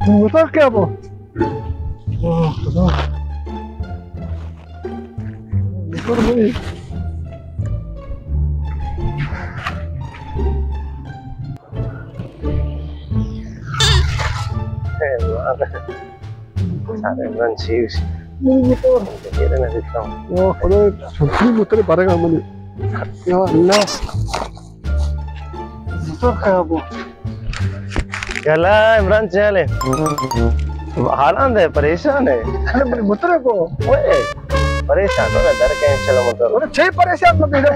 Motor क्या वो? Motor भाई मोटर बारेगा मनी या अल्लाह मोटर क्या वो? चला इमरान चले हालांत है परेशान है अरे मोटर को ओए परेशान हो डर के चलो मोटर अरे छह परेशान मत इधर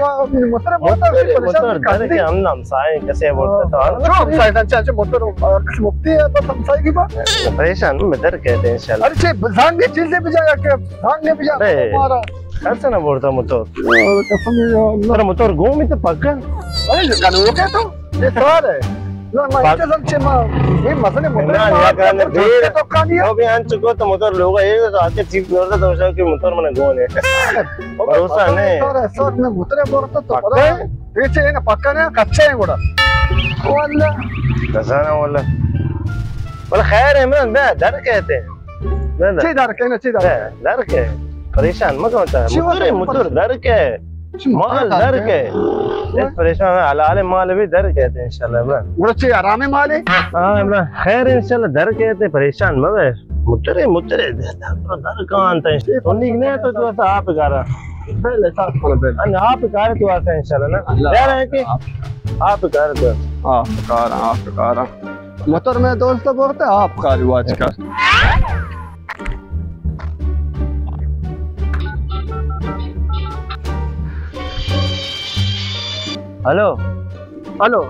मोटर मोटर डर के हम साए कैसे बोलते तो हम साए चाचा मोटर मुक्ति है तो हम साए की बात परेशान में डर कहते हैं इंशाल्लाह अरे छह भांग के चीज से भी जाया के भांग ने भी जा हमारा कैसे ना बोलता मोटर कसम अरे मोटर घूम तो पक्का अरे कानून क्या तो ये सवाल है ना मैं इतना सब चेमा ये मसले मोटर या करने दे तो कहानी है अभी आन चुको तो मोटर लोग ये तो आके चीप करता तो उसका कि मोटर मने गोन है भरोसा नहीं सर सर मैं मोटर बोलता तो पता है पीछे है ना पक्का नहीं कच्चा है गोड़ा वल्ला कसाना वल्ला खैर है मैं डर कहते हैं डर के डर के परेशान मत होता है मोटर डर के माल डर के इस परेशान है हलाल माल भी डर कहते हैं इंशाल्लाह इमरान वो आराम माल है हां इमरान खैर इंशाल्लाह डर कहते परेशान मत मुतरे डर कहां आता है तो नहीं तो तू आप करा पहले साथ पहले आप कर तो आता है इंशाल्लाह ना यार है कि आप कर तो आप कर मोटर में दोस्त बोलते आप कर वाच कर हेलो हेलो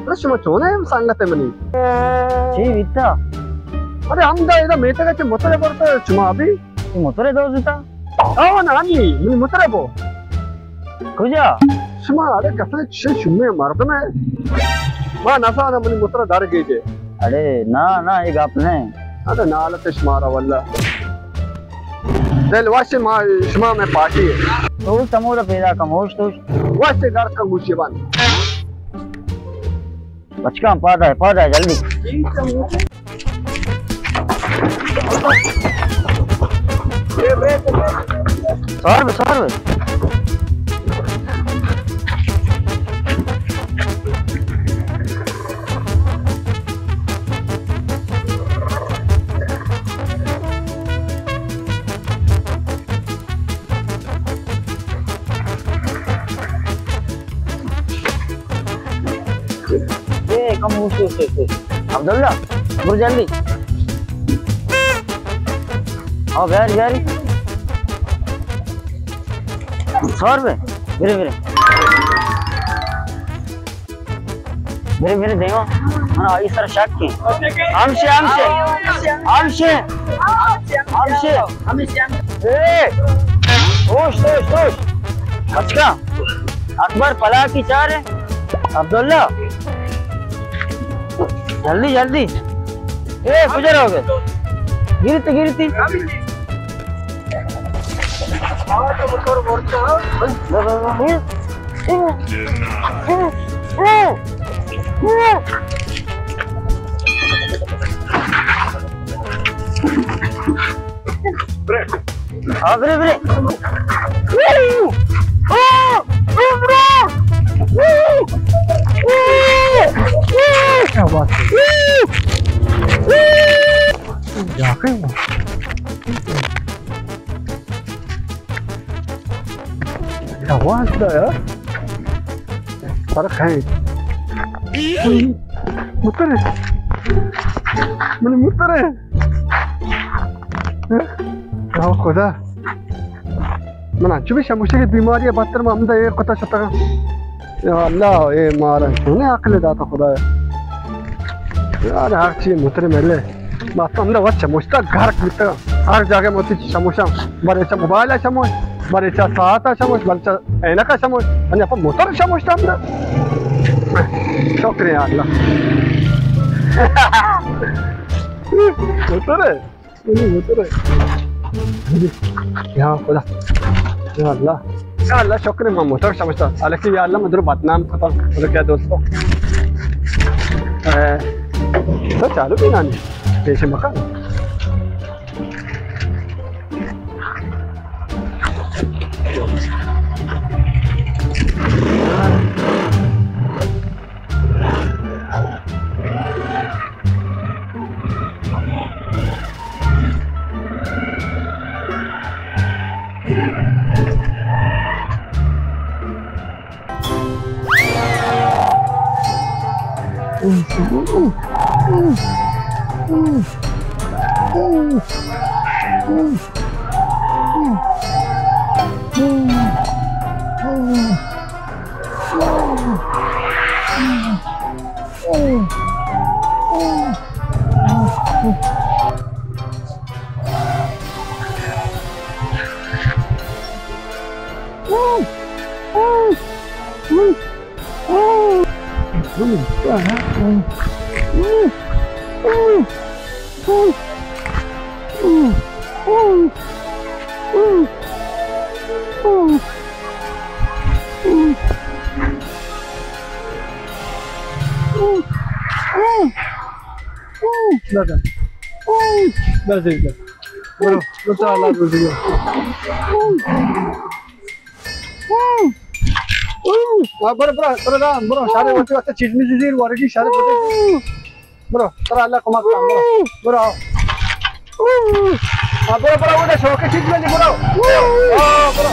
प्रश्न चोने सांगते मनी जी वित्ता अरे हम दा इदा मेटे के मोतरे पड़ते चुमा अभी मोतरे दोस्ता आओ ना अन्नी मनी मोतरे बो कुजा चुमा अरे कसने शुमे मर्द में मा नसा ना मनी मोतरा दार गेजे अरे ना एक आपने अरे नालते शुमारा वल्ला दिल वाशे मा शुमा में पार्टी है तो समोरा पैदा कमोश तो वाशे घर का गुशिबान बचका पादा है जल्दी सौर अब्दुल्ला बुर जल्दी आओ वेरी 100 रुपए मेरे देखो हाँ इस तरह शक की आमशे अच्छा अकबर पला की चार है अब्दुल्ला जल्दी गुजर हो गए गिरती क्या बात है आवाज यार फर्क है मुतर खुदा मना चुबी शमुशे की बीमारी बत्तर में हमदा ये कता शता या अल्लाह ये मारा तूने अकल दाता खुदा यार हर चीज मुतरे मेले बस अंदर वच्चा मुश्ता घर कितना हर जगह मोती समोसा बरेचा मोबाइल है समोस बरेचा साथ है समोस बरेचा ऐना का समोस अन्य अपन मोटर समोसा अंदर शुक्रिया अल्लाह मोटर है यहाँ खुदा या अल्लाह शुक्र मैं मोटर समझता हालांकि या अल्लाह मधुर बदनाम खत्म मतलब क्या दोस्तों तो चालू भी ना जैसे मकान bro, share waktu waktu cizmi cizir wargi share bro, terus Allah kemak bro, bro udah shoke cizmi nih bro, bro.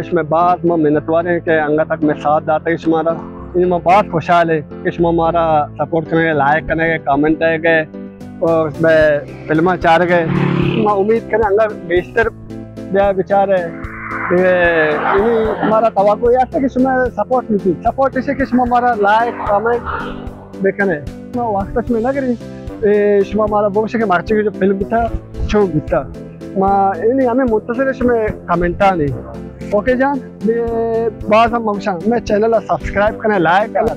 इसमें बहुत मेहनतवार हैं कि अंगा तक में साथ दाता है हमारा इनमें बहुत खुशहाल है कि हमारा सपोर्ट करने लाइक करने कमेंट गए और उसमें फिल्म चार गए मैं उम्मीद करें अंगा बेहतर विचार है हमारा तवक्को यह था कि इसमें सपोर्ट नहीं थी सपोर्ट इसे कि इसमें हमारा लाइक कमेंट देखने मैं वास्तव में लग रही इसमें हमारा भविष्य के मार्च की जो फिल्म था शो था मैं इन्हीं हमें मुत्तसिर इसमें कमेंटा नहीं ओके जान बाद हम मैं चैनल सब्सक्राइब करना लाइक करना